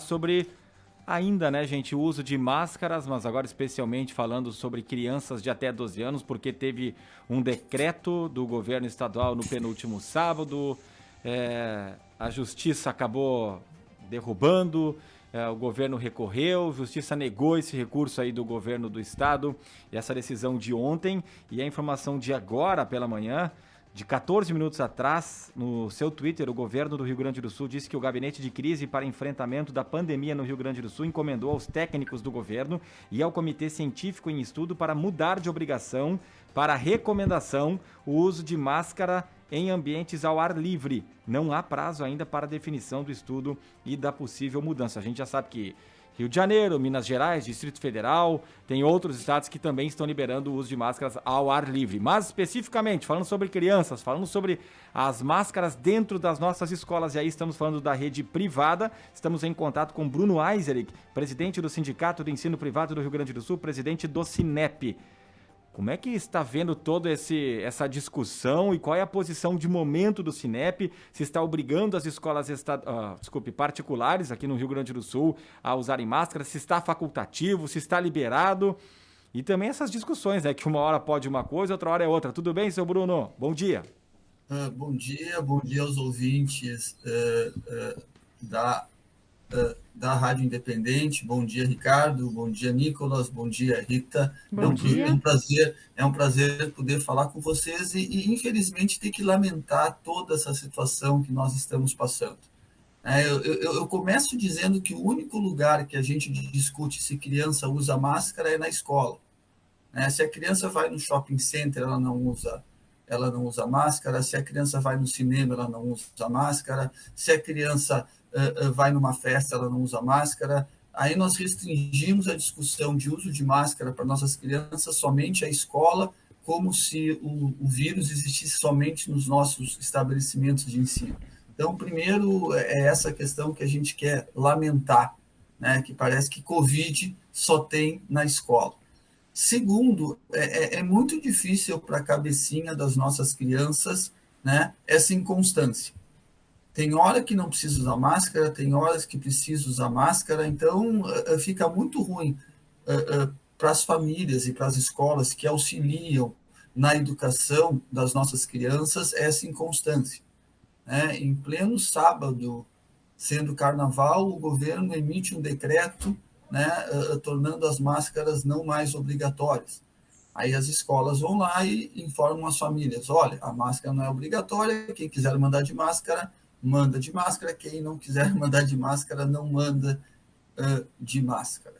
sobre ainda, né, gente, o uso de máscaras, mas agora especialmente falando sobre crianças de até 12 anos, porque teve um decreto do governo estadual no penúltimo sábado, a justiça acabou derrubando, o governo recorreu, a justiça negou esse recurso aí do governo do estado, e essa decisão de ontem, e a informação de agora pela manhã, de 14 minutos atrás, no seu Twitter, o governo do Rio Grande do Sul disse que o gabinete de crise para enfrentamento da pandemia no Rio Grande do Sul encomendou aos técnicos do governo e ao comitê científico em estudo para mudar de obrigação para recomendação o uso de máscara em ambientes ao ar livre. Não há prazo ainda para a definição do estudo e da possível mudança. A gente já sabe que Rio de Janeiro, Minas Gerais, Distrito Federal, tem outros estados que também estão liberando o uso de máscaras ao ar livre. Mas especificamente, falando sobre crianças, falando sobre as máscaras dentro das nossas escolas, e aí estamos falando da rede privada, estamos em contato com Bruno Eiserich, presidente do Sindicato de Ensino Privado do Rio Grande do Sul, presidente do Sinep. Como é que está vendo toda essa discussão e qual é a posição de momento do Sinep? Se está obrigando as escolas particulares aqui no Rio Grande do Sul a usarem máscaras, se está facultativo, se está liberado. E também essas discussões, né? Que uma hora pode uma coisa, outra hora é outra. Tudo bem, seu Bruno? Bom dia. Bom dia aos ouvintes da, da Rádio Independente. Bom dia, Ricardo. Bom dia, Nicolas. Bom dia, Rita. Bom dia. É um prazer poder falar com vocês infelizmente, ter que lamentar toda essa situação que nós estamos passando. Eu começo dizendo que o único lugar que a gente discute se criança usa máscara é na escola. Se a criança vai no shopping center, ela não usa máscara. Se a criança vai no cinema, ela não usa máscara. Se a criança vai numa festa, ela não usa máscara. Aí nós restringimos a discussão de uso de máscara para nossas crianças somente à escola, como se o vírus existisse somente nos nossos estabelecimentos de ensino. Então, primeiro, é essa questão que a gente quer lamentar, né, que parece que Covid só tem na escola. Segundo, é muito difícil para a cabecinha das nossas crianças, né, essa inconstância. Tem hora que não precisa usar máscara, tem horas que precisa usar máscara, então fica muito ruim para as famílias e para as escolas que auxiliam na educação das nossas crianças essa inconstância. Em pleno sábado, sendo carnaval, o governo emite um decreto, né, tornando as máscaras não mais obrigatórias. Aí as escolas vão lá e informam as famílias: olha, a máscara não é obrigatória, quem quiser mandar de máscara, manda de máscara, quem não quiser mandar de máscara, não manda de máscara.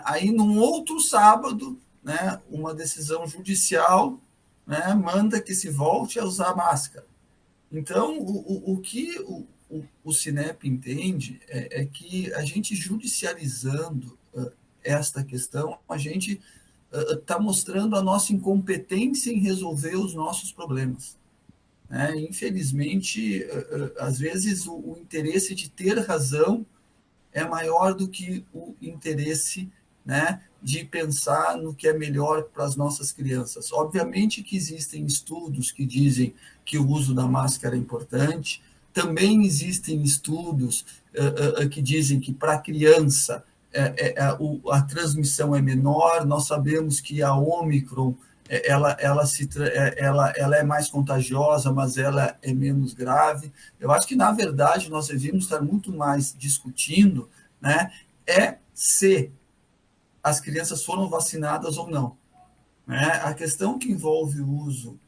Aí, num outro sábado, né, uma decisão judicial, né, manda que se volte a usar máscara. Então, o que o Sinep entende é que a gente judicializando esta questão, a gente está mostrando a nossa incompetência em resolver os nossos problemas. Infelizmente, às vezes, o interesse de ter razão é maior do que o interesse, né, de pensar no que é melhor para as nossas crianças. Obviamente que existem estudos que dizem que o uso da máscara é importante, também existem estudos que dizem que para a criança a transmissão é menor. Nós sabemos que a Ômicron ela é mais contagiosa, mas ela é menos grave. Eu acho que, na verdade, nós devíamos estar muito mais discutindo, né, se as crianças foram vacinadas ou não. A questão que envolve o uso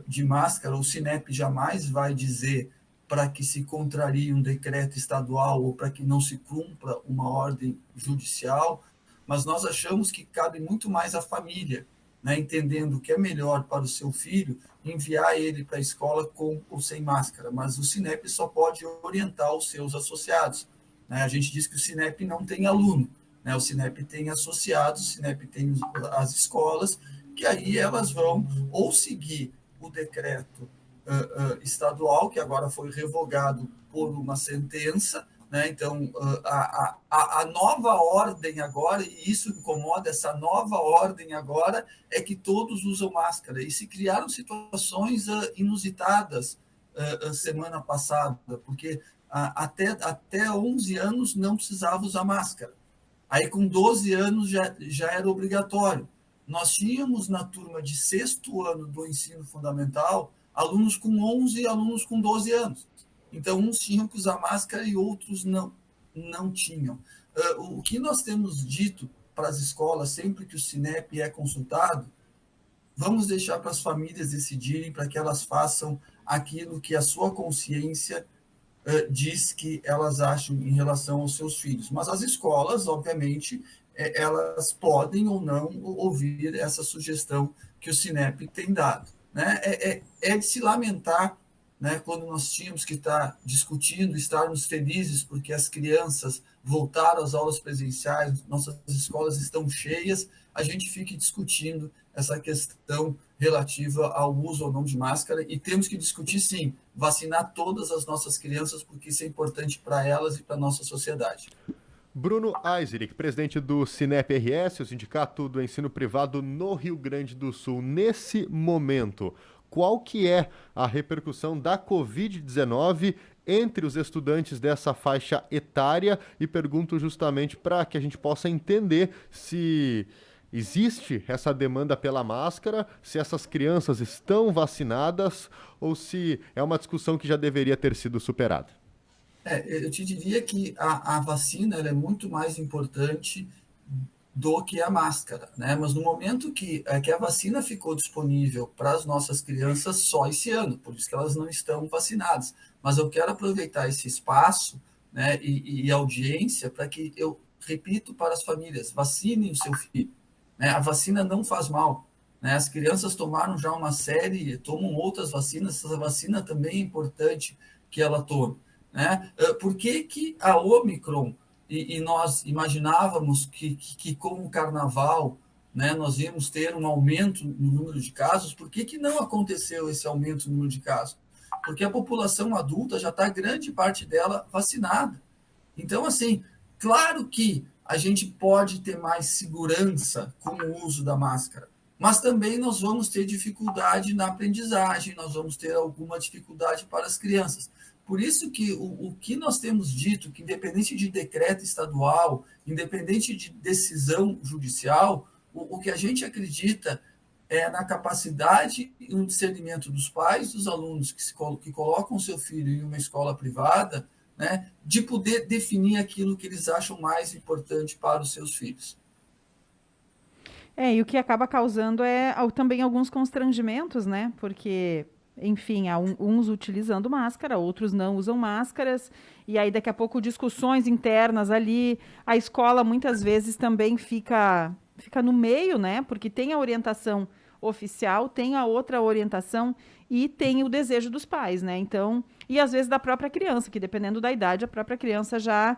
de máscara, o Sinep jamais vai dizer para que se contrarie um decreto estadual ou para que não se cumpra uma ordem judicial, mas nós achamos que cabe muito mais à família, né, entendendo que é melhor para o seu filho enviar ele para a escola com ou sem máscara, mas o Sinep só pode orientar os seus associados. A gente diz que o Sinep não tem aluno, né, o Sinep tem associados, o Sinep tem as escolas, que aí elas vão ou seguir o decreto estadual, que agora foi revogado por uma sentença, né? Então, a nova ordem agora, e isso incomoda, essa nova ordem agora é que todos usam máscara. E se criaram situações inusitadas semana passada, porque até 11 anos não precisava usar máscara. Aí, com 12 anos, já era obrigatório. Nós tínhamos na turma de sexto ano do ensino fundamental alunos com 11 e alunos com 12 anos. Então, uns tinham que usar máscara e outros não tinham. O que nós temos dito para as escolas, sempre que o Sinep é consultado, vamos deixar para as famílias decidirem, para que elas façam aquilo que a sua consciência diz que elas acham em relação aos seus filhos. Mas as escolas, obviamente, elas podem ou não ouvir essa sugestão que o Sinep tem dado. Né? É de se lamentar, né, quando nós tínhamos que estar discutindo, estarmos felizes porque as crianças voltaram às aulas presenciais, nossas escolas estão cheias, a gente fique discutindo essa questão relativa ao uso ou não de máscara, e temos que discutir, sim, vacinar todas as nossas crianças, porque isso é importante para elas e para a nossa sociedade. Bruno Eiserick, presidente do Sinep-RS, o Sindicato do Ensino Privado no Rio Grande do Sul. Nesse momento, qual que é a repercussão da Covid-19 entre os estudantes dessa faixa etária? E pergunto justamente para que a gente possa entender se existe essa demanda pela máscara, se essas crianças estão vacinadas ou se é uma discussão que já deveria ter sido superada. Eu te diria que a vacina ela é muito mais importante do que a máscara, né? Mas no momento que a vacina ficou disponível para as nossas crianças só esse ano, por isso que elas não estão vacinadas. Mas eu quero aproveitar esse espaço, né, e audiência para que eu repito para as famílias: vacinem o seu filho. Né? A vacina não faz mal. Né? As crianças tomaram já uma série, tomam outras vacinas, essa vacina também é importante que ela tome. Né? Por que a Omicron, e nós imaginávamos que com o carnaval, né, nós íamos ter um aumento no número de casos, por que não aconteceu esse aumento no número de casos? Porque a população adulta já está, grande parte dela, vacinada. Então, assim, claro que a gente pode ter mais segurança com o uso da máscara, mas também nós vamos ter dificuldade na aprendizagem, nós vamos ter alguma dificuldade para as crianças. Por isso que o que nós temos dito, que independente de decreto estadual, independente de decisão judicial, o que a gente acredita é na capacidade e no discernimento dos pais, dos alunos que colocam seu filho em uma escola privada, né, de poder definir aquilo que eles acham mais importante para os seus filhos. E o que acaba causando também alguns constrangimentos, né? Porque, enfim, há uns utilizando máscara, outros não usam máscaras, e aí daqui a pouco discussões internas ali, a escola muitas vezes também fica no meio, né? Porque tem a orientação oficial, tem a outra orientação e tem o desejo dos pais, né? Então, e às vezes da própria criança, que dependendo da idade, a própria criança já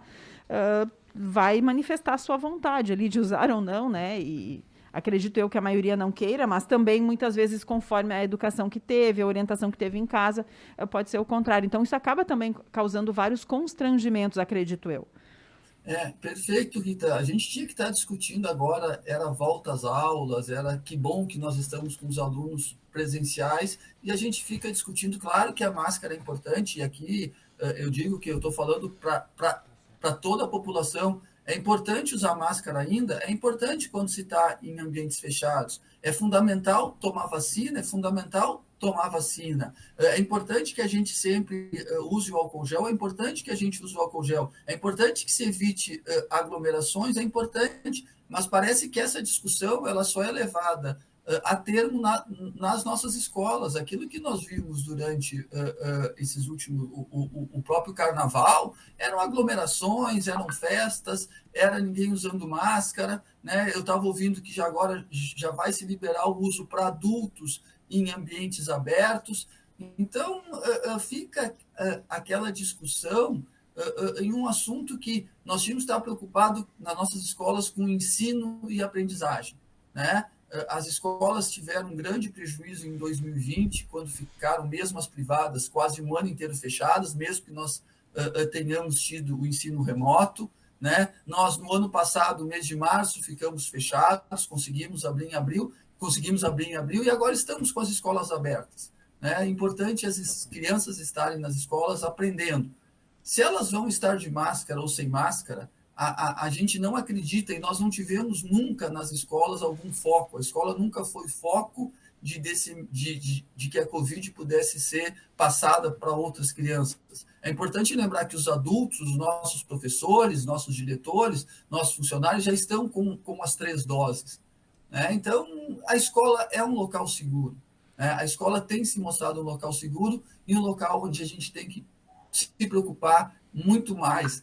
vai manifestar a sua vontade ali de usar ou não, né? E acredito eu que a maioria não queira, mas também muitas vezes conforme a educação que teve, a orientação que teve em casa, pode ser o contrário. Então isso acaba também causando vários constrangimentos, acredito eu. Perfeito, Rita. A gente tinha que estar discutindo agora, era volta às aulas, era que bom que nós estamos com os alunos presenciais, e a gente fica discutindo, claro que a máscara é importante, e aqui eu digo que eu estou falando para toda a população. É importante usar máscara ainda, é importante quando se está em ambientes fechados. É fundamental tomar vacina, é fundamental tomar vacina. É importante que a gente sempre use o álcool gel, é importante que a gente use o álcool gel, é importante que se evite aglomerações, é importante, mas parece que essa discussão ela só é levada a termo nas nossas escolas. Aquilo que nós vimos durante esses últimos, o próprio carnaval, eram aglomerações, eram festas, era ninguém usando máscara, né? Eu estava ouvindo que agora já vai se liberar o uso para adultos em ambientes abertos. Então, fica aquela discussão em um assunto que nós tínhamos que estar preocupados nas nossas escolas com ensino e aprendizagem, né? As escolas tiveram um grande prejuízo em 2020, quando ficaram, mesmo as privadas, quase um ano inteiro fechadas, mesmo que nós tenhamos tido o ensino remoto. Né? Nós, no ano passado, mês de março, ficamos fechados, conseguimos abrir em abril, e agora estamos com as escolas abertas. Né? É importante as crianças estarem nas escolas aprendendo. Se elas vão estar de máscara ou sem máscara, a gente não acredita e nós não tivemos nunca nas escolas algum foco. A escola nunca foi foco de que a Covid pudesse ser passada para outras crianças. É importante lembrar que os adultos, os nossos professores, nossos diretores, nossos funcionários já estão com as 3 doses. Né? Então, a escola é um local seguro. Né? A escola tem se mostrado um local seguro e um local onde a gente tem que se preocupar muito mais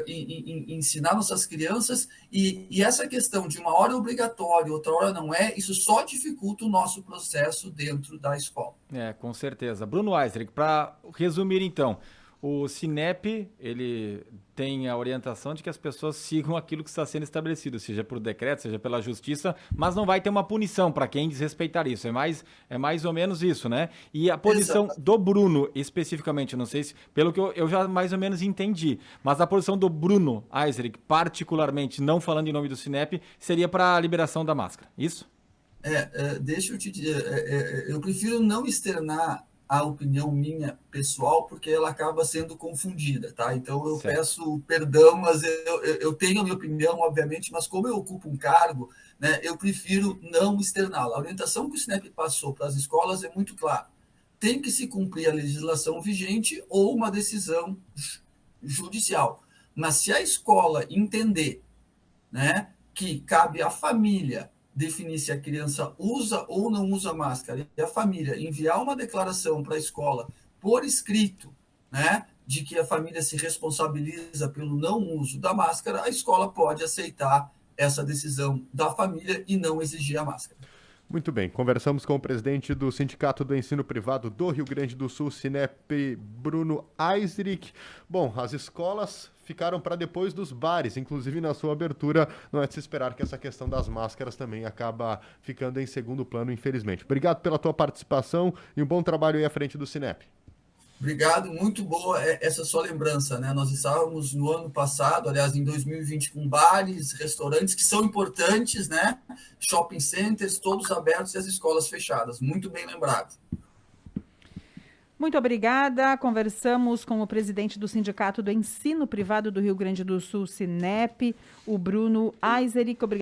em ensinar nossas crianças, e essa questão de uma hora é obrigatória, outra hora não é, isso só dificulta o nosso processo dentro da escola. Com certeza. Bruno Eisrich, para resumir então, o Sinep, ele tem a orientação de que as pessoas sigam aquilo que está sendo estabelecido, seja por decreto, seja pela justiça, mas não vai ter uma punição para quem desrespeitar isso. É mais ou menos isso, né? E a posição do Bruno, especificamente, não sei se, pelo que eu já mais ou menos entendi, mas a posição do Bruno Eisrich, particularmente, não falando em nome do Sinep, seria para a liberação da máscara, isso? Deixa eu te dizer, eu prefiro não externar a opinião minha pessoal, porque ela acaba sendo confundida, tá? Então eu peço perdão, mas eu tenho a minha opinião, obviamente, mas como eu ocupo um cargo, né, eu prefiro não externá-la. A orientação que o Sinep passou para as escolas é muito clara. Tem que se cumprir a legislação vigente ou uma decisão judicial. Mas se a escola entender, né, que cabe à família definir se a criança usa ou não usa máscara, e a família enviar uma declaração para a escola por escrito, né, de que a família se responsabiliza pelo não uso da máscara, a escola pode aceitar essa decisão da família e não exigir a máscara. Muito bem, conversamos com o presidente do Sindicato do Ensino Privado do Rio Grande do Sul, Sinep, Bruno Eisrich. Bom, as escolas ficaram para depois dos bares, inclusive na sua abertura, não é de se esperar que essa questão das máscaras também acaba ficando em segundo plano, infelizmente. Obrigado pela tua participação e um bom trabalho aí à frente do Sinep. Obrigado, muito boa essa sua lembrança, né? Nós estávamos no ano passado, aliás, em 2020, com bares, restaurantes que são importantes, né? Shopping centers, todos abertos e as escolas fechadas. Muito bem lembrado. Muito obrigada. Conversamos com o presidente do Sindicato do Ensino Privado do Rio Grande do Sul, Sinep, o Bruno Eisrich.